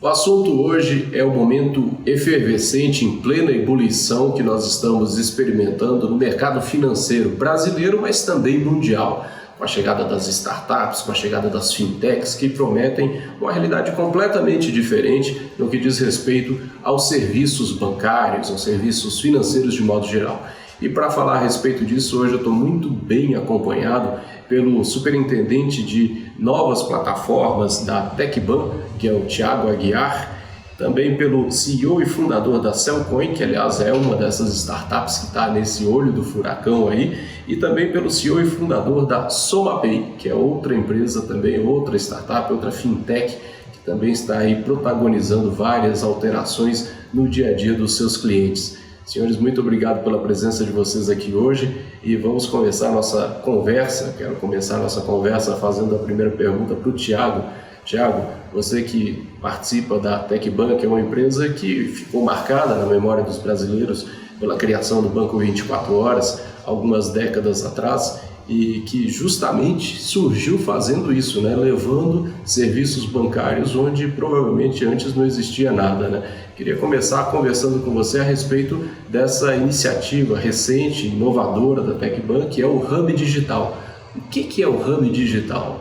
O assunto hoje é o momento efervescente em plena ebulição que nós estamos experimentando no mercado financeiro brasileiro, mas também mundial, com a chegada das startups, com a chegada das fintechs que prometem uma realidade completamente diferente no que diz respeito aos serviços bancários, aos serviços financeiros de modo geral. E para falar a respeito disso, hoje eu estou muito bem acompanhado pelo superintendente de novas plataformas da TecBan, que é o Thiago Aguiar, também pelo CEO e fundador da Cellcoin, que aliás é uma dessas startups que está nesse olho do furacão aí, e também pelo CEO e fundador da SomaPay, que é outra empresa também, outra startup, outra fintech, que também está aí protagonizando várias alterações no dia a dia dos seus clientes. Senhores, muito obrigado pela presença de vocês aqui hoje e vamos começar a nossa conversa. Quero começar a nossa conversa fazendo a primeira pergunta para o Thiago. Thiago, você que participa da TecBan, que é uma empresa que ficou marcada na memória dos brasileiros pela criação do Banco 24 Horas, algumas décadas atrás, e que justamente surgiu fazendo isso, né? Levando serviços bancários onde provavelmente antes não existia nada, né? Queria começar conversando com você a respeito dessa iniciativa recente, inovadora da TecBan, que é o Hub Digital. O que é o Hub Digital?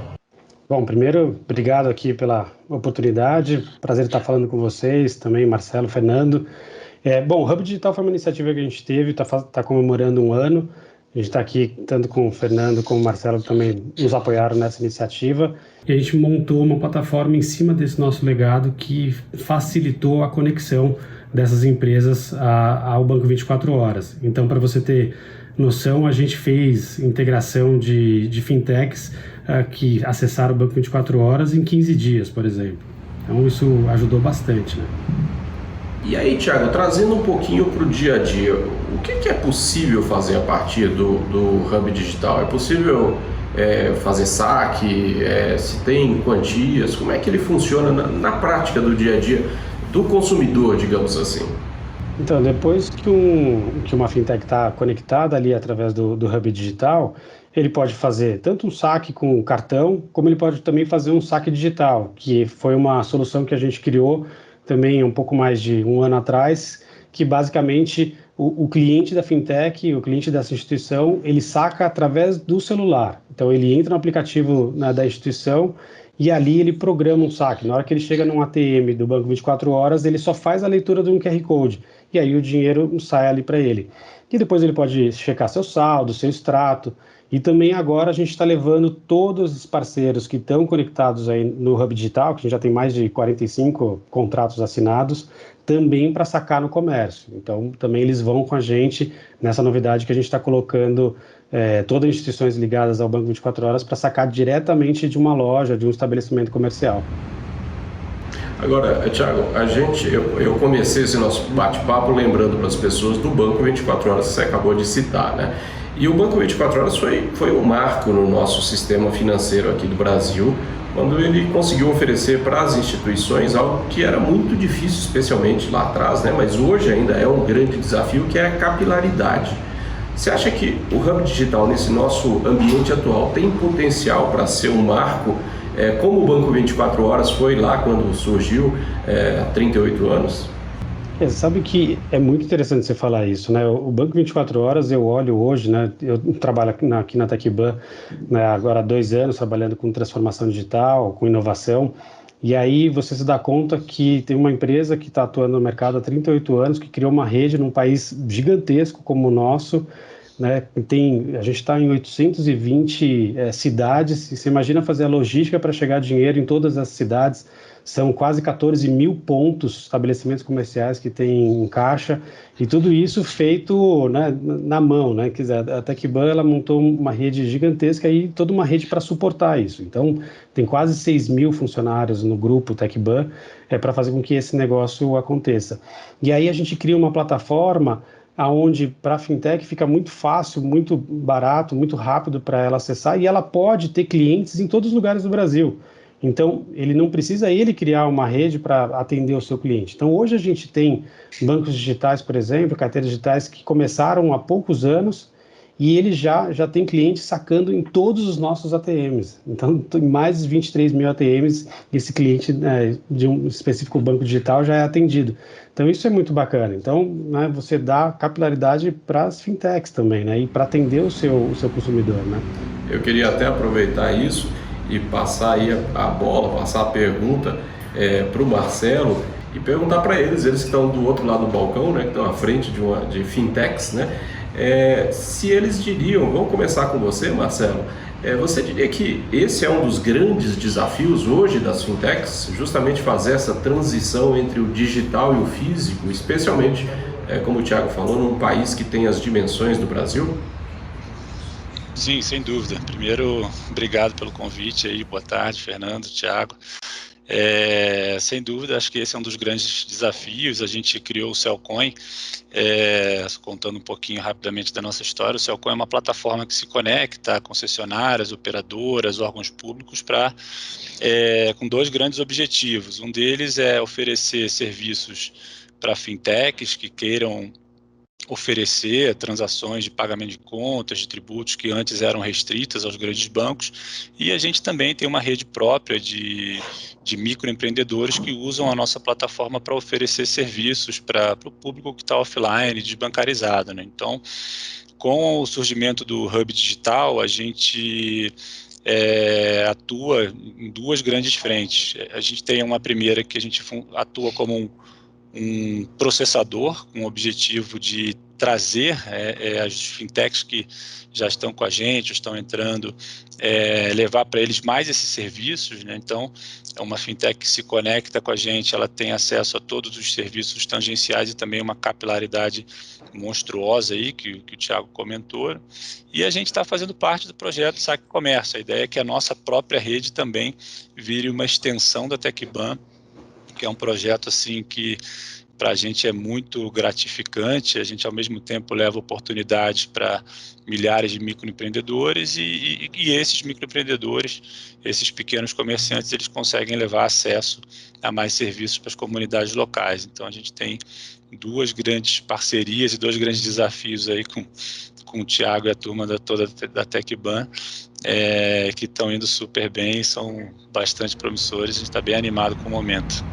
Bom, primeiro, obrigado aqui pela oportunidade, prazer estar falando com vocês, também Marcelo, Fernando. Bom, o Hub Digital foi uma iniciativa que a gente teve, está comemorando um ano. A gente está aqui, tanto com o Fernando como o Marcelo, que também nos apoiaram nessa iniciativa. E a gente montou uma plataforma em cima desse nosso legado que facilitou a conexão dessas empresas ao Banco 24 Horas. Então, para você ter noção, a gente fez integração de fintechs que acessaram o Banco 24 Horas em 15 dias, por exemplo. Então, isso ajudou bastante, né? E aí, Thiago, trazendo um pouquinho para o dia a dia, o que é possível fazer a partir do Hub Digital? É possível fazer saque? Se tem quantias? Como é que ele funciona na prática do dia a dia do consumidor, digamos assim? Então, depois que uma fintech está conectada ali através do Hub Digital, ele pode fazer tanto um saque com cartão, como ele pode também fazer um saque digital, que foi uma solução que a gente criou também um pouco mais de um ano atrás, que basicamente o cliente da fintech, o cliente dessa instituição, ele saca através do celular. Então ele entra no aplicativo da instituição e ali ele programa um saque. Na hora que ele chega num ATM do Banco 24 Horas, ele só faz a leitura de um QR Code e aí o dinheiro sai ali para ele. E depois ele pode checar seu saldo, seu extrato. E também agora a gente está levando todos os parceiros que estão conectados aí no Hub Digital, que a gente já tem mais de 45 contratos assinados, também para sacar no comércio. Então também eles vão com a gente nessa novidade que a gente está colocando todas as instituições ligadas ao Banco 24 Horas para sacar diretamente de uma loja, de um estabelecimento comercial. Agora, Thiago, eu comecei esse nosso bate-papo lembrando para as pessoas do Banco 24 Horas que você acabou de citar, né? E o Banco 24 Horas foi um marco no nosso sistema financeiro aqui do Brasil, quando ele conseguiu oferecer para as instituições algo que era muito difícil, especialmente lá atrás, né? Mas hoje ainda é um grande desafio, que é a capilaridade. Você acha que o Hub Digital, nesse nosso ambiente atual, tem potencial para ser um marco, como o Banco 24 Horas foi lá quando surgiu há 38 anos? Sabe que é muito interessante você falar isso, né? O Banco 24 Horas, eu olho hoje, né? Eu trabalho aqui na TecBan, né, agora há 2 anos, trabalhando com transformação digital, com inovação, e aí você se dá conta que tem uma empresa que está atuando no mercado há 38 anos, que criou uma rede num país gigantesco como o nosso, né? A gente está em 820 cidades, e você imagina fazer a logística para chegar dinheiro em todas as cidades. São quase 14 mil pontos, estabelecimentos comerciais que tem em caixa, e tudo isso feito, né, na mão, né? Quer dizer, a TecBan, ela montou uma rede gigantesca e toda uma rede para suportar isso. Então, tem quase 6 mil funcionários no grupo TecBan para fazer com que esse negócio aconteça. E aí a gente cria uma plataforma aonde para a fintech fica muito fácil, muito barato, muito rápido para ela acessar, e ela pode ter clientes em todos os lugares do Brasil. Então, ele não precisa criar uma rede para atender o seu cliente. Então, hoje a gente tem bancos digitais, por exemplo, carteiras digitais que começaram há poucos anos e ele já tem cliente sacando em todos os nossos ATMs. Então, em mais de 23 mil ATMs, esse cliente de um específico banco digital já é atendido. Então, isso é muito bacana. Então, né, você dá capilaridade para as fintechs também, né, e para atender o seu consumidor, né? Eu queria até aproveitar isso e passar aí a bola, passar a pergunta para o Marcelo e perguntar para eles que estão do outro lado do balcão, né, que estão à frente de fintechs, né, se eles diriam, vamos começar com você, Marcelo, você diria que esse é um dos grandes desafios hoje das fintechs, justamente fazer essa transição entre o digital e o físico, especialmente, como o Thiago falou, num país que tem as dimensões do Brasil? Sim, sem dúvida. Primeiro, obrigado pelo convite aí, boa tarde, Fernando, Thiago. Sem dúvida, acho que esse é um dos grandes desafios. A gente criou o Cellcoin, contando um pouquinho rapidamente da nossa história. O Cellcoin é uma plataforma que se conecta a concessionárias, operadoras, órgãos públicos com dois grandes objetivos. Um deles é oferecer serviços para fintechs que queiram oferecer transações de pagamento de contas, de tributos que antes eram restritas aos grandes bancos, e a gente também tem uma rede própria de microempreendedores que usam a nossa plataforma para oferecer serviços para o público que está offline, desbancarizado, né? Então, com o surgimento do Hub Digital, a gente atua em duas grandes frentes. A gente tem uma primeira que a gente atua como um processador com o objetivo de trazer as fintechs que já estão com a gente, estão entrando, levar para eles mais esses serviços, né? Então, é uma fintech que se conecta com a gente, ela tem acesso a todos os serviços tangenciais e também uma capilaridade monstruosa aí, que o Thiago comentou. E a gente está fazendo parte do projeto Saque Comércio. A ideia é que a nossa própria rede também vire uma extensão da TecBan, que é um projeto assim que para a gente é muito gratificante. A gente ao mesmo tempo leva oportunidades para milhares de microempreendedores e esses microempreendedores, esses pequenos comerciantes, eles conseguem levar acesso a mais serviços para as comunidades locais. Então a gente tem duas grandes parcerias e dois grandes desafios aí com o Thiago e a turma toda da TecBan, que estão indo super bem, são bastante promissores. A gente está bem animado com o momento.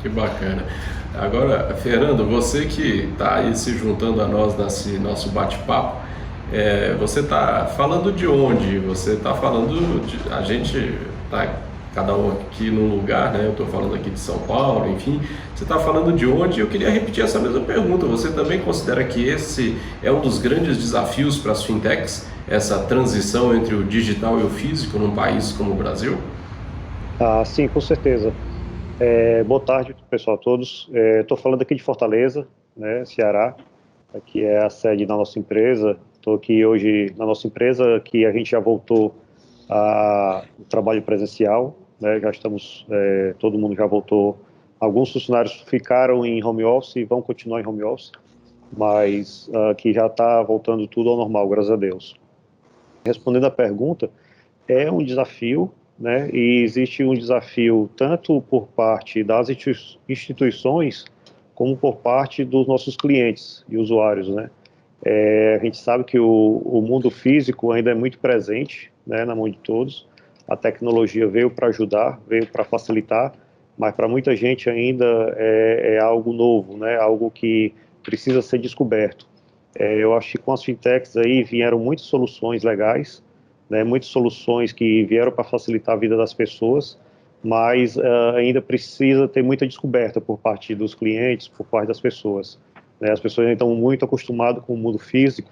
Que bacana. Agora, Fernando, você que está aí se juntando a nós nesse nosso bate-papo, você está falando de onde? Você está falando de... A gente está cada um aqui num lugar, né? Eu estou falando aqui de São Paulo, enfim. Você está falando de onde? Eu queria repetir essa mesma pergunta. Você também considera que esse é um dos grandes desafios para as fintechs, essa transição entre o digital e o físico num país como o Brasil? Sim, com certeza. Boa tarde, pessoal, todos. Estou falando aqui de Fortaleza, né, Ceará. Aqui é a sede da nossa empresa. Estou aqui hoje na nossa empresa, que a gente já voltou ao trabalho presencial, né, já estamos, todo mundo já voltou. Alguns funcionários ficaram em home office e vão continuar em home office, mas aqui já está voltando tudo ao normal, graças a Deus. Respondendo à pergunta, é um desafio, né? E existe um desafio tanto por parte das instituições como por parte dos nossos clientes e usuários, né? A gente sabe que o mundo físico ainda é muito presente, né, na mão de todos. A tecnologia veio para ajudar, veio para facilitar, mas para muita gente ainda é algo novo, né? Algo que precisa ser descoberto. Eu acho que com as fintechs aí vieram muitas soluções legais, né, muitas soluções que vieram para facilitar a vida das pessoas, mas ainda precisa ter muita descoberta por parte dos clientes, por parte das pessoas. Né? As pessoas ainda estão muito acostumadas com o mundo físico,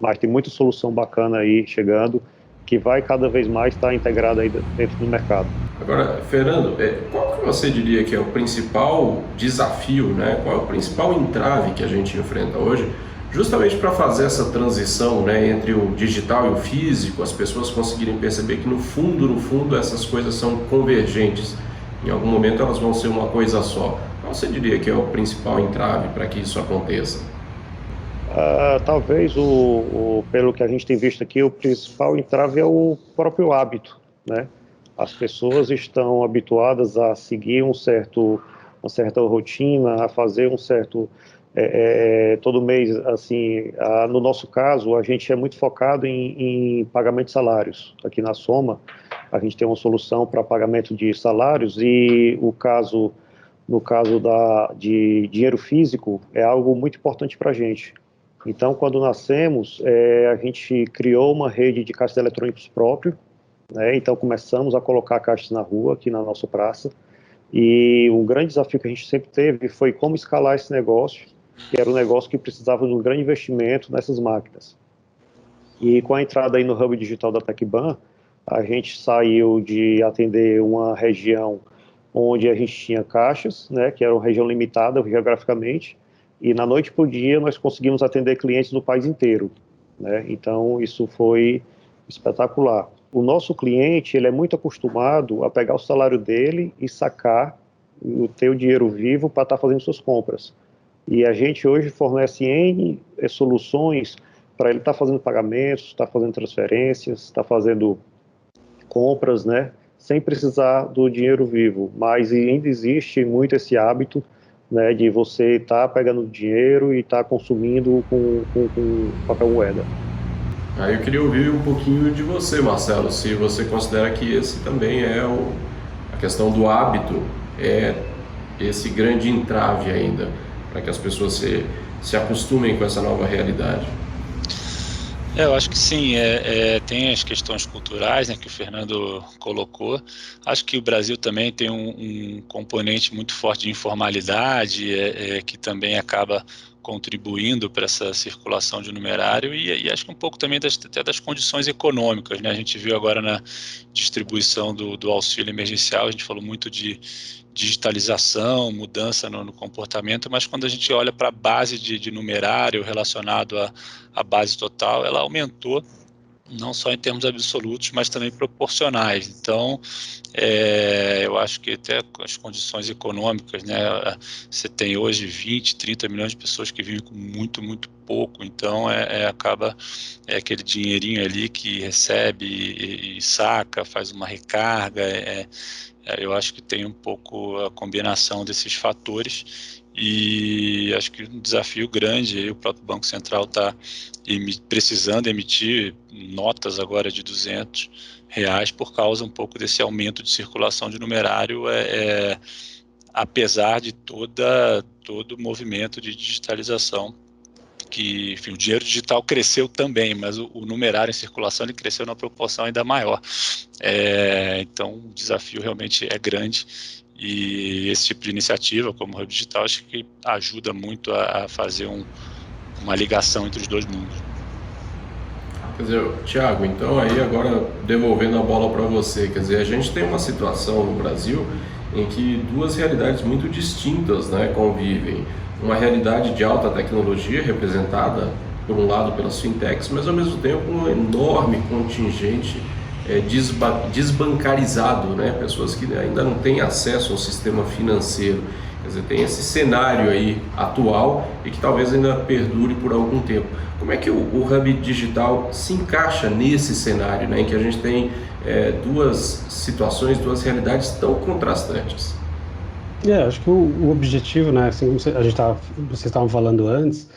mas tem muita solução bacana aí chegando, que vai cada vez mais estar integrada aí dentro do mercado. Agora, Fernando, qual que você diria que é o principal desafio, né? Qual é o principal entrave que a gente enfrenta hoje, justamente para fazer essa transição, né, entre o digital e o físico, as pessoas conseguirem perceber que no fundo essas coisas são convergentes. Em algum momento elas vão ser uma coisa só. Qual você diria que é o principal entrave para que isso aconteça? Talvez, pelo que a gente tem visto aqui, o principal entrave é o próprio hábito, né? As pessoas estão habituadas a seguir uma certa rotina, a fazer um certo todo mês, assim, no nosso caso, a gente é muito focado em pagamento de salários. Aqui na Soma, a gente tem uma solução para pagamento de salários e no caso de dinheiro físico, é algo muito importante para a gente. Então, quando nascemos, a gente criou uma rede de caixas eletrônicos próprio, né? Então, começamos a colocar caixas na rua, aqui na nossa praça, e um grande desafio que a gente sempre teve foi como escalar esse negócio, que era um negócio que precisava de um grande investimento nessas máquinas. E com a entrada aí no Hub Digital da TecBan, a gente saiu de atender uma região onde a gente tinha caixas, né, que era uma região limitada geograficamente, e na noite para o dia nós conseguimos atender clientes do país inteiro, né? Então isso foi espetacular. O nosso cliente, ele é muito acostumado a pegar o salário dele e sacar ter o dinheiro vivo para estar fazendo suas compras. E a gente hoje fornece N soluções para ele estar fazendo pagamentos, estar fazendo transferências, estar fazendo compras, né, sem precisar do dinheiro vivo. Mas ainda existe muito esse hábito, né, de você estar pegando dinheiro e estar consumindo com papel moeda. Aí eu queria ouvir um pouquinho de você, Marcelo, se você considera que esse também é a questão do hábito, é esse grande entrave ainda, para que as pessoas se acostumem com essa nova realidade. Eu acho que sim, tem as questões culturais, né, que o Fernando colocou. Acho que o Brasil também tem um componente muito forte de informalidade, que também acaba contribuindo para essa circulação de numerário e acho que um pouco também até das condições econômicas, né? A gente viu agora na distribuição do auxílio emergencial, a gente falou muito de digitalização, mudança no comportamento, mas quando a gente olha para a base de numerário relacionado à base total, ela aumentou não só em termos absolutos, mas também proporcionais. Então, eu acho que até as condições econômicas, né, você tem hoje 20, 30 milhões de pessoas que vivem com muito, muito pouco, então acaba aquele dinheirinho ali que recebe e saca, faz uma recarga, eu acho que tem um pouco a combinação desses fatores e acho que um desafio grande, aí o próprio Banco Central está precisando emitir notas agora de R$200 por causa um pouco desse aumento de circulação de numerário, apesar de todo o movimento de digitalização, que, enfim, o dinheiro digital cresceu também, mas o numerário em circulação ele cresceu numa proporção ainda maior. Então o desafio realmente é grande e esse tipo de iniciativa, como o Hub Digital, acho que ajuda muito a fazer uma ligação entre os dois mundos. Quer dizer, Thiago, então aí agora devolvendo a bola para você, quer dizer, a gente tem uma situação no Brasil em que duas realidades muito distintas, né, convivem. Uma realidade de alta tecnologia representada, por um lado, pelas fintechs, mas ao mesmo tempo um enorme contingente desbancarizado, né? Pessoas que ainda não têm acesso ao sistema financeiro. Quer dizer, tem esse cenário aí atual e que talvez ainda perdure por algum tempo. Como é que o Hub Digital se encaixa nesse cenário, né, em que a gente tem duas situações, duas realidades tão contrastantes? Acho que o objetivo, né, assim como vocês estavam falando antes,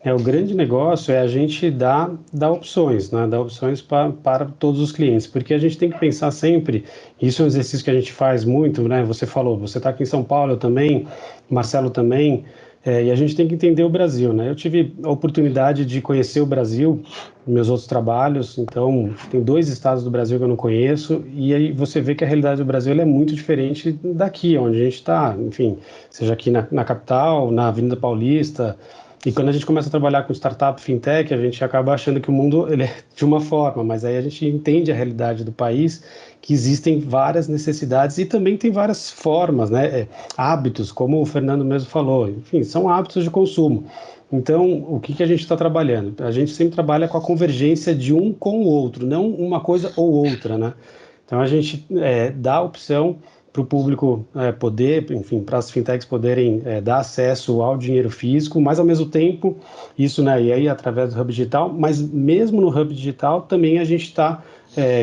o grande negócio é a gente dar opções, né, dar opções para todos os clientes, porque a gente tem que pensar sempre, isso é um exercício que a gente faz muito, né, você falou, você está aqui em São Paulo, eu também, Marcelo também, e a gente tem que entender o Brasil, né, eu tive a oportunidade de conhecer o Brasil, meus outros trabalhos, então tem 2 estados do Brasil que eu não conheço, e aí você vê que a realidade do Brasil ela é muito diferente daqui, onde a gente está, enfim, seja aqui na capital, na Avenida Paulista. E quando a gente começa a trabalhar com startup, fintech, a gente acaba achando que o mundo ele é de uma forma, mas aí a gente entende a realidade do país, que existem várias necessidades e também tem várias formas, né? Hábitos, como o Fernando mesmo falou, enfim, são hábitos de consumo. Então, o que a gente está trabalhando? A gente sempre trabalha com a convergência de um com o outro, não uma coisa ou outra, né? Então, a gente dá a opção para o público poder, enfim, para as fintechs poderem dar acesso ao dinheiro físico, mas ao mesmo tempo, isso, né, e aí através do Hub Digital, mas mesmo no Hub Digital também a gente está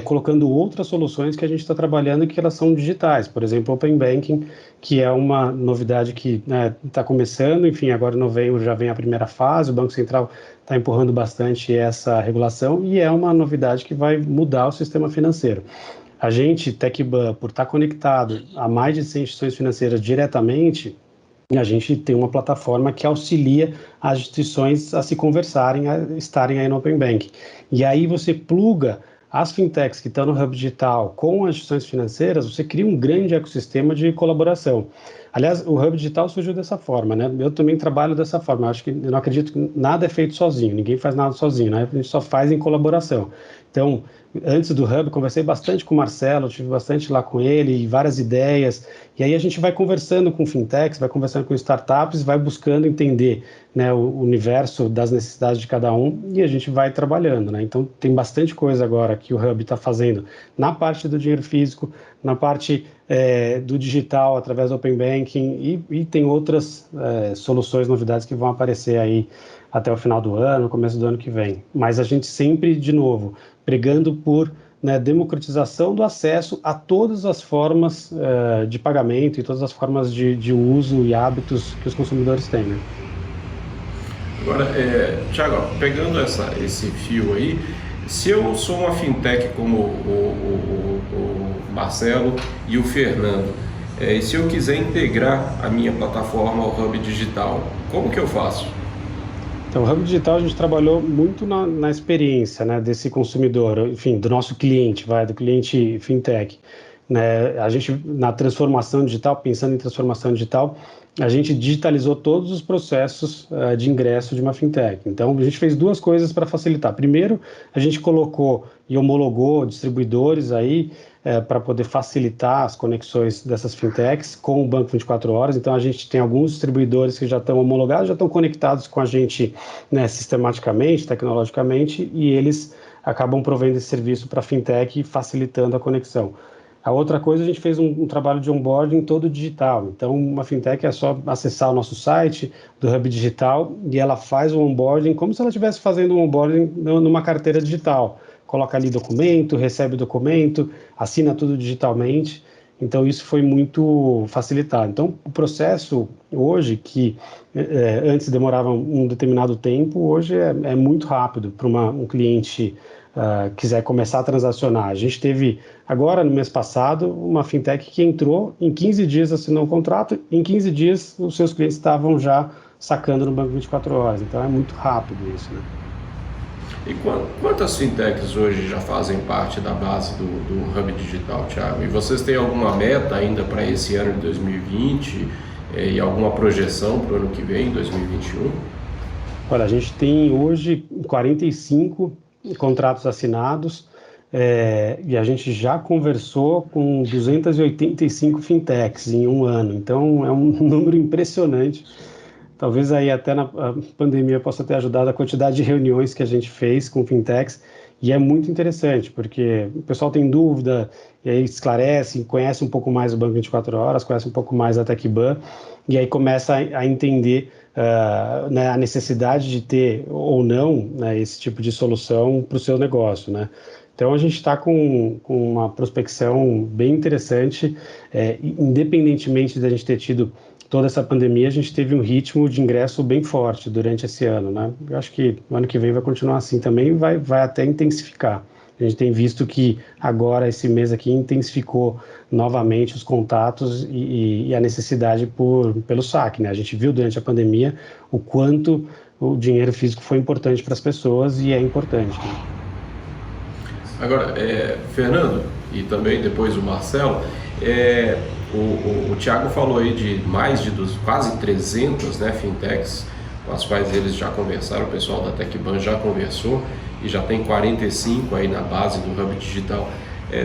colocando outras soluções que a gente está trabalhando e que elas são digitais, por exemplo, Open Banking, que é uma novidade que está começando, enfim, agora em novembro já vem a primeira fase, o Banco Central está empurrando bastante essa regulação e é uma novidade que vai mudar o sistema financeiro. A gente, TecBan, por estar conectado a mais de 100 instituições financeiras diretamente, a gente tem uma plataforma que auxilia as instituições a se conversarem, a estarem aí no Open Banking. E aí você pluga as fintechs que estão no Hub Digital com as instituições financeiras, você cria um grande ecossistema de colaboração. Aliás, o Hub Digital surgiu dessa forma, né? Eu também trabalho dessa forma. Eu não acredito que nada é feito sozinho, ninguém faz nada sozinho, né? A gente só faz em colaboração. Então, antes do Hub, conversei bastante com o Marcelo, tive bastante lá com ele, e várias ideias, e aí a gente vai conversando com fintechs, vai conversando com startups, vai buscando entender, né, o universo das necessidades de cada um, e a gente vai trabalhando, né? Então, tem bastante coisa agora que o Hub está fazendo na parte do dinheiro físico, na parte do digital, através do Open Banking, e tem outras soluções, novidades que vão aparecer aí até o final do ano, começo do ano que vem. Mas a gente sempre, de novo, pregando por democratização do acesso a todas as formas de pagamento e todas as formas de uso e hábitos que os consumidores têm, né? Agora, Thiago, pegando esse fio aí, se eu sou uma fintech como o Marcelo e o Fernando, e se eu quiser integrar a minha plataforma ao Hub Digital, como que eu faço? Então, o Hub Digital a gente trabalhou muito na experiência, né, desse consumidor, enfim, do nosso cliente, do cliente fintech. Né? A gente, na transformação digital, pensando em transformação digital, a gente digitalizou todos os processos de ingresso de uma fintech. Então, a gente fez duas coisas para facilitar. Primeiro, a gente colocou e homologou distribuidores aí para poder facilitar as conexões dessas fintechs com o Banco 24 Horas. Então, a gente tem alguns distribuidores que já estão homologados, já estão conectados com a gente, né, sistematicamente, tecnologicamente, e eles acabam provendo esse serviço para a fintech, facilitando a conexão. A outra coisa, a gente fez um trabalho de onboarding todo digital. Então, uma fintech é só acessar o nosso site do Hub Digital e ela faz o onboarding como se ela estivesse fazendo um onboarding numa carteira digital. Coloca ali documento, recebe documento, assina tudo digitalmente. Então, isso foi muito facilitado. Então, o processo hoje, que antes demorava um determinado tempo, hoje é muito rápido para um cliente quiser começar a transacionar. A gente teve, agora no mês passado, uma fintech que entrou, em 15 dias assinou um contrato, em 15 dias os seus clientes estavam já sacando no Banco 24 Horas. Então, é muito rápido isso, né? E quantas fintechs hoje já fazem parte da base do Hub Digital, Thiago? E vocês têm alguma meta ainda para esse ano de 2020 e alguma projeção para o ano que vem, 2021? Olha, a gente tem hoje 45 contratos assinados e a gente já conversou com 285 fintechs em um ano. Então, é um número impressionante. Talvez aí até na pandemia possa ter ajudado a quantidade de reuniões que a gente fez com fintechs, e é muito interessante, porque o pessoal tem dúvida, e aí esclarece, conhece um pouco mais o Banco 24 Horas, conhece um pouco mais a TecBan, e aí começa a entender né, a necessidade de ter ou não, né, esse tipo de solução para o seu negócio, né? Então, a gente está com uma prospecção bem interessante, independentemente da gente ter tido toda essa pandemia, a gente teve um ritmo de ingresso bem forte durante esse ano, né? Eu acho que o ano que vem vai continuar assim também e vai até intensificar. A gente tem visto que agora, esse mês aqui, intensificou novamente os contatos e a necessidade pelo saque, né? A gente viu durante a pandemia o quanto o dinheiro físico foi importante para as pessoas e é importante, né? Agora, Fernando, e também depois o Marcelo, o Thiago falou aí de mais de quase 300, né, fintechs com as quais eles já conversaram, o pessoal da TecBan já conversou e já tem 45 aí na base do Hub Digital.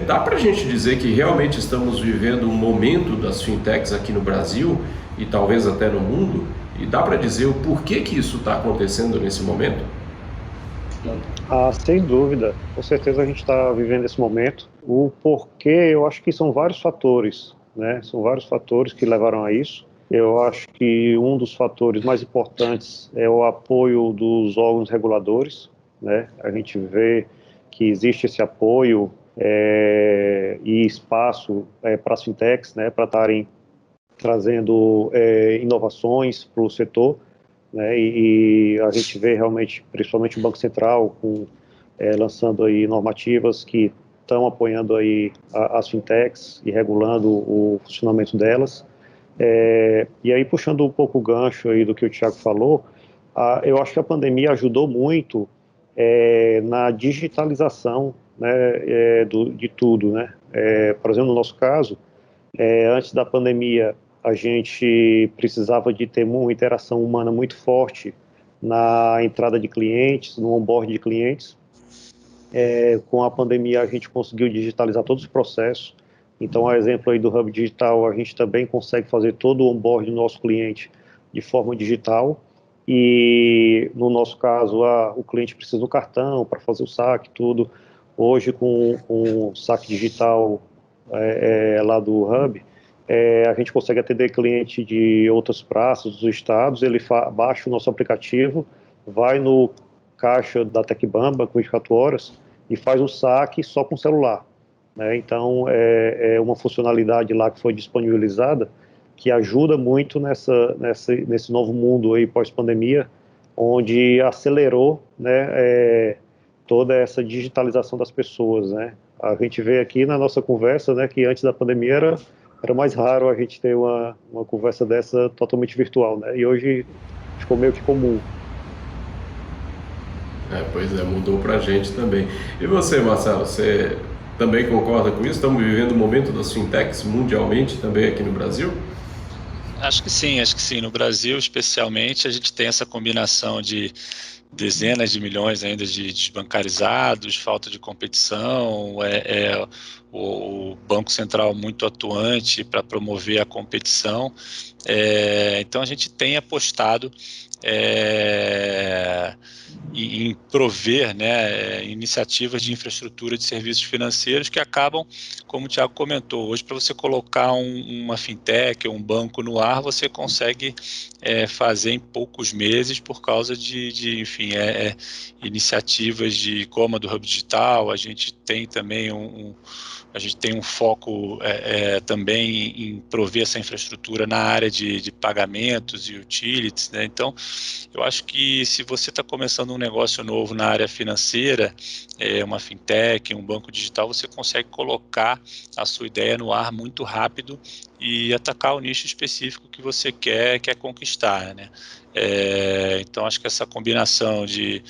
Dá para a gente dizer que realmente estamos vivendo um momento das fintechs aqui no Brasil e talvez até no mundo? E dá para dizer o porquê que isso está acontecendo nesse momento? Sem dúvida, com certeza a gente está vivendo esse momento. O porquê, eu acho que são vários fatores. né? São vários fatores que levaram a isso. Eu acho que um dos fatores mais importantes é o apoio dos órgãos reguladores, né? A gente vê que existe esse apoio e espaço para as fintechs, né? Para estarem trazendo inovações para o setor, né? E a gente vê realmente, principalmente o Banco Central, lançando aí normativas que estão apoiando aí as fintechs e regulando o funcionamento delas. E aí, puxando um pouco o gancho aí do que o Thiago falou, eu acho que a pandemia ajudou muito na digitalização, né, de tudo, né? Por exemplo, no nosso caso, antes da pandemia, a gente precisava de ter uma interação humana muito forte na entrada de clientes, no onboard de clientes. Com a pandemia, a gente conseguiu digitalizar todos os processos. Então, a exemplo aí do Hub Digital, a gente também consegue fazer todo o onboard do nosso cliente de forma digital. E, no nosso caso, o cliente precisa do cartão para fazer o saque, tudo. Hoje, com o saque digital lá do Hub, a gente consegue atender cliente de outras praças, dos estados. Ele baixa o nosso aplicativo, vai no caixa da TecBank com 24 horas e faz o saque só com o celular, né? Então, é uma funcionalidade lá que foi disponibilizada que ajuda muito nesse novo mundo aí pós-pandemia, onde acelerou, né, toda essa digitalização das pessoas, né? A gente vê aqui na nossa conversa, né, que antes da pandemia era mais raro a gente ter uma conversa dessa totalmente virtual, né? E hoje ficou meio que comum. Pois é, mudou pra gente também. E você, Marcelo, você também concorda com isso? Estamos vivendo o momento das fintechs mundialmente também aqui no Brasil? Acho que sim. No Brasil, especialmente, a gente tem essa combinação de dezenas de milhões ainda de desbancarizados, falta de competição, o Banco Central muito atuante para promover a competição. Então, a gente tem apostado em prover, né, iniciativas de infraestrutura de serviços financeiros que acabam, como o Thiago comentou, hoje para você colocar uma fintech ou um banco no ar, você consegue fazer em poucos meses por causa de enfim, iniciativas como a do Hub Digital. A gente tem também a gente tem um foco também em prover essa infraestrutura na área de pagamentos e utilities, né? Então, eu acho que se você está começando um negócio novo na área financeira, uma fintech, um banco digital, você consegue colocar a sua ideia no ar muito rápido e atacar o nicho específico que você quer conquistar, né? Então, acho que essa combinação de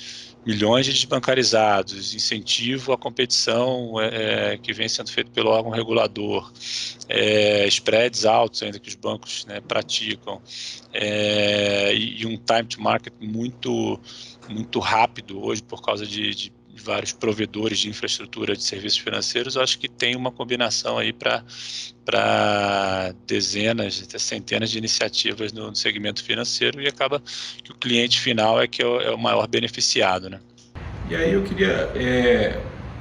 milhões de desbancarizados, incentivo à competição que vem sendo feito pelo órgão regulador, spreads altos ainda que os bancos, né, praticam, e um time to market muito rápido hoje por causa de vários provedores de infraestrutura de serviços financeiros. Eu acho que tem uma combinação aí para dezenas, até centenas de iniciativas no segmento financeiro, e acaba que o cliente final é o maior beneficiado, né? E aí eu queria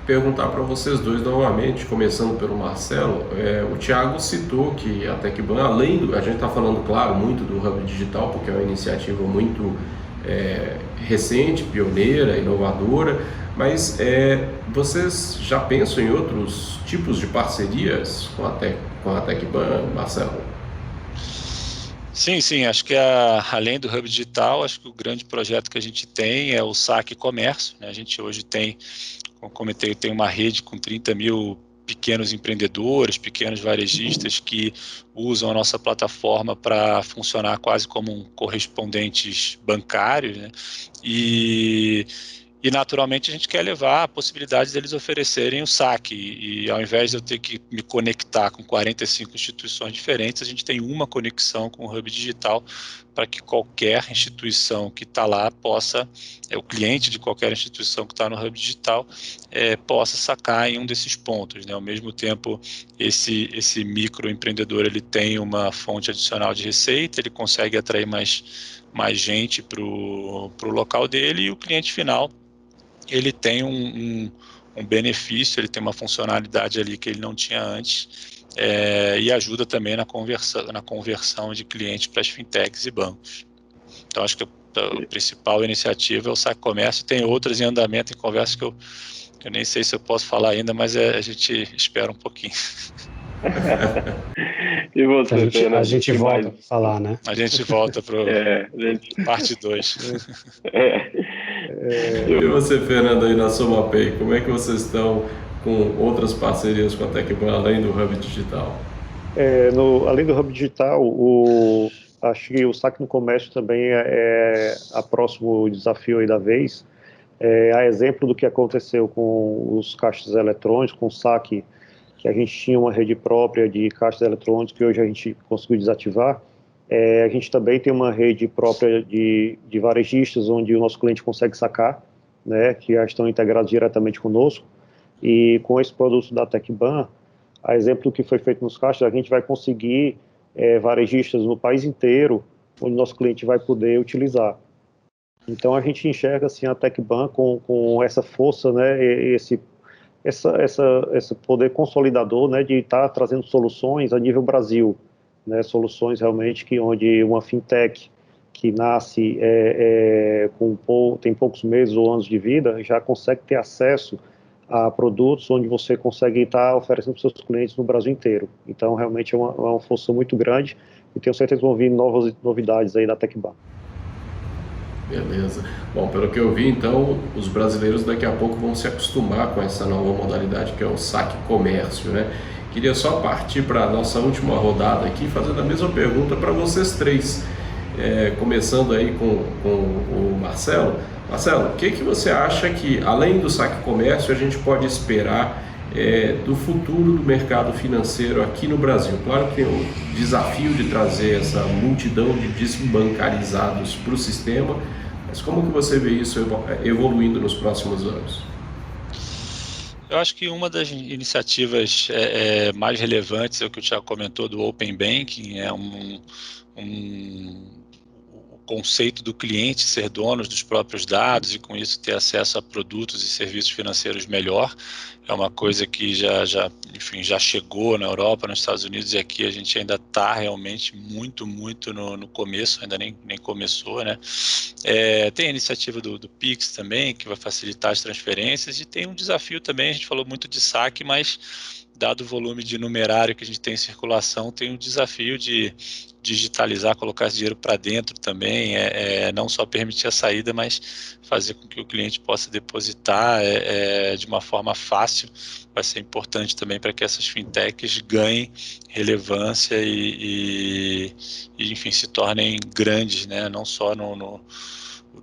perguntar para vocês dois novamente, começando pelo Marcelo. O Thiago citou que a TecBank, a gente está falando, claro, muito do Hub Digital, porque é uma iniciativa muito recente, pioneira, inovadora, mas vocês já pensam em outros tipos de parcerias com a TecBank, Marcelo? Sim, acho que além do Hub Digital, acho que o grande projeto que a gente tem é o Saque Comércio, né? A gente hoje tem, como comentei, tem uma rede com 30 mil pequenos empreendedores, pequenos varejistas que usam a nossa plataforma para funcionar quase como um correspondentes bancários, né? E naturalmente a gente quer levar a possibilidade deles oferecerem o saque, e ao invés de eu ter que me conectar com 45 instituições diferentes, a gente tem uma conexão com o Hub Digital para que qualquer instituição que está lá possa, o cliente de qualquer instituição que está no Hub Digital possa sacar em um desses pontos, né? Ao mesmo tempo, esse microempreendedor ele tem uma fonte adicional de receita, ele consegue atrair mais gente para o local dele, e o cliente final ele tem um benefício, ele tem uma funcionalidade ali que ele não tinha antes, e ajuda também na conversão de clientes para as fintechs e bancos. Então, acho que a principal iniciativa é o Saque Comércio. Tem outras em andamento, em conversa, que eu nem sei se eu posso falar ainda, mas a gente espera um pouquinho. E você, a gente volta para falar, né? A gente volta para parte 2. E você, Fernando, aí na SomaPay, como é que vocês estão com outras parcerias com a TecBan, além do Hub Digital? Além do Hub Digital, acho que o saque no comércio também é a próximo desafio aí da vez. A exemplo do que aconteceu com os caixas eletrônicos, com o saque, que a gente tinha uma rede própria de caixas eletrônicos que hoje a gente conseguiu desativar. A gente também tem uma rede própria de varejistas, onde o nosso cliente consegue sacar, né, que já estão integrados diretamente conosco. E com esse produto da TecBan, a exemplo do que foi feito nos caixas, a gente vai conseguir varejistas no país inteiro, onde o nosso cliente vai poder utilizar. Então a gente enxerga assim a TecBan com essa força, né, esse poder consolidador, né, de estar trazendo soluções a nível Brasil, né, soluções realmente onde uma fintech que nasce tem poucos meses ou anos de vida já consegue ter acesso a produtos onde você consegue estar oferecendo para os seus clientes no Brasil inteiro. Então realmente é uma força muito grande e tenho certeza que vão vir novas novidades aí da TecBan. Beleza. Bom, pelo que eu vi, então, os brasileiros daqui a pouco vão se acostumar com essa nova modalidade que é o saque comércio, né? Queria só partir para a nossa última rodada aqui, fazendo a mesma pergunta para vocês três. Começando aí com o Marcelo. Marcelo, o que você acha que, além do saque comércio, a gente pode esperar do futuro do mercado financeiro aqui no Brasil? Claro que tem o desafio de trazer essa multidão de desbancarizados para o sistema, mas como que você vê isso evoluindo nos próximos anos? Eu acho que uma das iniciativas mais relevantes é o que o Thiago comentou do Open Banking, o conceito do cliente ser dono dos próprios dados e com isso ter acesso a produtos e serviços financeiros melhor. É uma coisa que já chegou na Europa, nos Estados Unidos, e aqui a gente ainda está realmente muito no começo, ainda nem começou, né? Tem a iniciativa do Pix também, que vai facilitar as transferências, e tem um desafio também, a gente falou muito de saque, mas dado o volume de numerário que a gente tem em circulação, tem um desafio de digitalizar, colocar esse dinheiro para dentro também, não só permitir a saída, mas fazer com que o cliente possa depositar de uma forma fácil. Vai ser importante também para que essas fintechs ganhem relevância e enfim, se tornem grandes, né? Não só no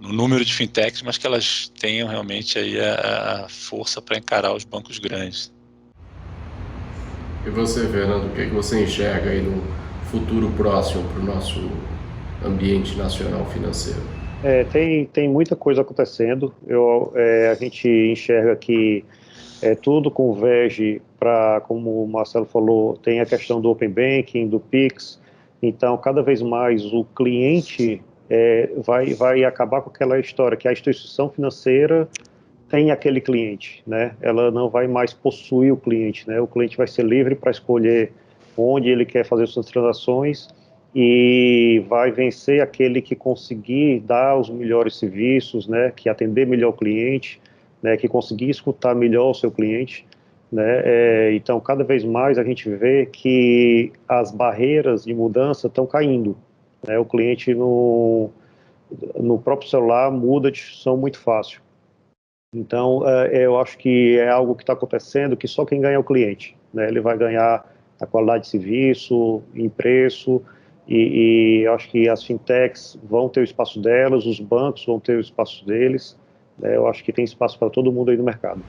número de fintechs, mas que elas tenham realmente aí a força para encarar os bancos grandes. E você, Fernando, o que você enxerga aí no futuro próximo para o nosso ambiente nacional financeiro? Tem muita coisa acontecendo. A gente enxerga que tudo converge para, como o Marcelo falou, tem a questão do Open Banking, do Pix. Então, cada vez mais o cliente vai acabar com aquela história que a instituição financeira tem aquele cliente, né? Ela não vai mais possuir o cliente, né? O cliente vai ser livre para escolher onde ele quer fazer suas transações e vai vencer aquele que conseguir dar os melhores serviços, né? Que atender melhor o cliente, né? Que conseguir escutar melhor o seu cliente, né? Então, cada vez mais a gente vê que as barreiras de mudança estão caindo, né? O cliente no próprio celular muda de instituição muito fácil. Então, eu acho que é algo que está acontecendo que só quem ganha é o cliente, né? Ele vai ganhar a qualidade de serviço, em preço, e eu acho que as fintechs vão ter o espaço delas, os bancos vão ter o espaço deles, né? Eu acho que tem espaço para todo mundo aí no mercado.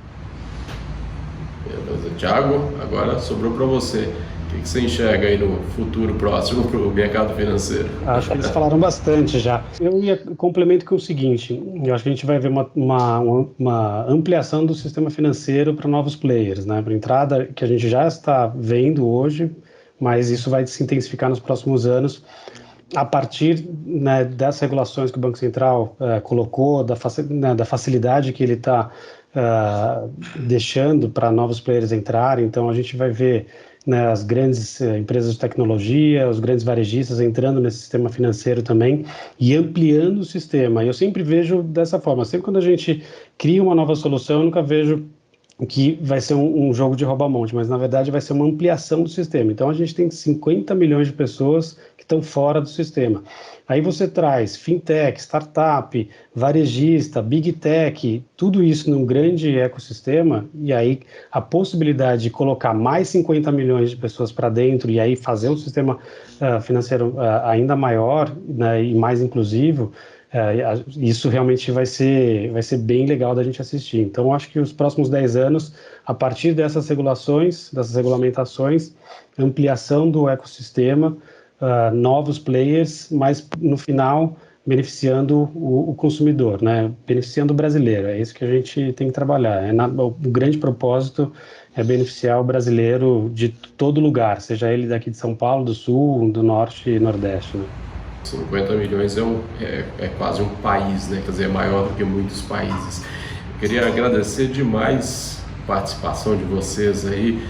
Beleza. Thiago, agora sobrou para você. O que você enxerga aí no futuro próximo para o mercado financeiro? Acho que eles falaram bastante já. Eu ia complemento com o seguinte, eu acho que a gente vai ver uma ampliação do sistema financeiro para novos players, né? Para entrada que a gente já está vendo hoje, mas isso vai se intensificar nos próximos anos a partir, né, das regulações que o Banco Central colocou, da facilidade que ele está deixando para novos players entrarem. Então a gente vai ver né, as grandes empresas de tecnologia, os grandes varejistas entrando nesse sistema financeiro também e ampliando o sistema. Eu sempre vejo dessa forma, sempre quando a gente cria uma nova solução, eu nunca vejo que vai ser um jogo de rouba-monte, mas na verdade vai ser uma ampliação do sistema. Então a gente tem 50 milhões de pessoas que estão fora do sistema. Aí você traz fintech, startup, varejista, big tech, tudo isso num grande ecossistema, e aí a possibilidade de colocar mais 50 milhões de pessoas para dentro e aí fazer um sistema financeiro ainda maior, né, e mais inclusivo, isso realmente vai ser bem legal da gente assistir. Então, eu acho que os próximos 10 anos, a partir dessas regulações, dessas regulamentações, ampliação do ecossistema, novos players, mas no final beneficiando o consumidor, né? Beneficiando o brasileiro. É isso que a gente tem que trabalhar. O grande propósito é beneficiar o brasileiro de todo lugar, seja ele daqui de São Paulo, do Sul, do Norte e Nordeste, né? 50 milhões é quase um país, né? Quer dizer, é maior do que muitos países. Eu queria agradecer demais a participação de vocês aí,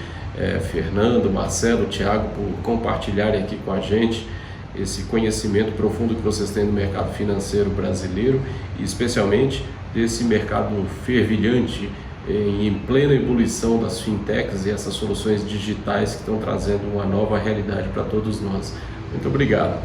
Fernando, Marcelo, Thiago, por compartilharem aqui com a gente esse conhecimento profundo que vocês têm no mercado financeiro brasileiro e especialmente desse mercado fervilhante em plena ebulição das fintechs e essas soluções digitais que estão trazendo uma nova realidade para todos nós. Muito obrigado.